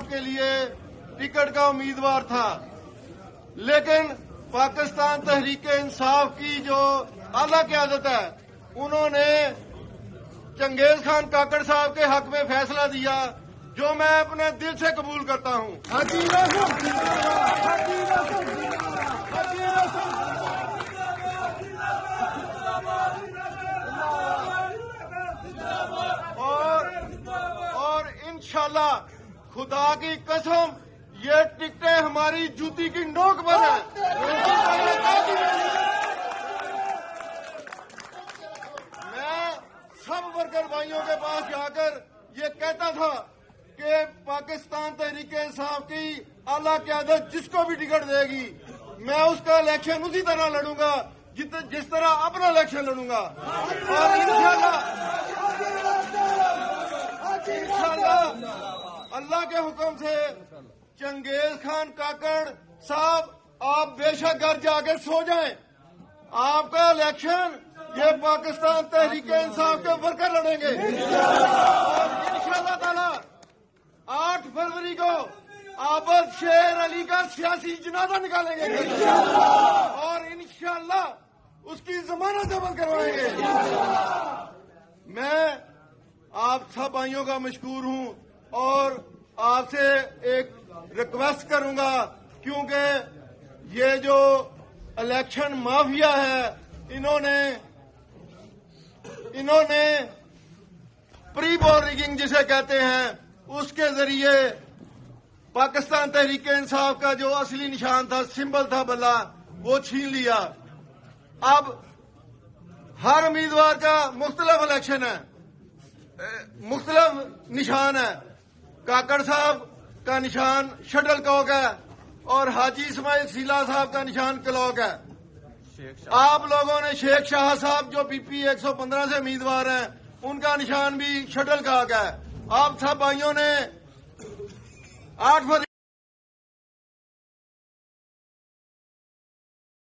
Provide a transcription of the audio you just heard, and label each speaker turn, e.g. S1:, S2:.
S1: के लिए टिकट का उम्मीदवार था, लेकिन पाकिस्तान तहरीक इंसाफ की जो आला क़यादत है उन्होंने चंगेज खान काकड़ साहब के हक में फैसला दिया, जो मैं अपने दिल से कबूल करता हूं। और इंशाल्लाह खुदा की कसम ये टिकटें हमारी जूती की नोक पर है। मैं सब वर्कर भाइयों के पास जाकर ये कहता था कि पाकिस्तान तहरीक इंसाफ की आला क़यादत जिसको भी टिकट देगी मैं उसका इलेक्शन उसी तरह लड़ूंगा जिस तरह अपना इलेक्शन लड़ूंगा। और इंशाल्लाह अल्लाह के हुक्म से चंगेज खान काकड़ साहब आप बेशक घर जाकर सो जाएं, आपका इलेक्शन ये पाकिस्तान तहरीक इंसाफ के वर्कर लड़ेंगे। और इंशाल्लाह ताला 8 फरवरी को आबद शेर अली का सियासी जनाजा निकालेंगे और इंशाल्लाह उसकी जमानत जब्त करवाएंगे। मैं आप सब भाइयों का मशकूर हूं और आपसे एक रिक्वेस्ट करूंगा, क्योंकि ये जो इलेक्शन माफिया है इन्होंने प्री पोल रिगिंग जिसे कहते हैं उसके जरिए पाकिस्तान तहरीक इंसाफ का जो असली निशान था, सिंबल था बल्ला, वो छीन लिया। अब हर उम्मीदवार का मुख्तलिफ इलेक्शन है, मुख्तलिफ निशान है। काकड़ साहब का निशान शटल कॉक है और हाजी इस्माइल सीला साहब का निशान क्लॉक है। आप लोगों ने शेख शाह साहब जो पीपी 115 से उम्मीदवार हैं उनका निशान भी शटल कॉक है। आप सब भाइयों ने 8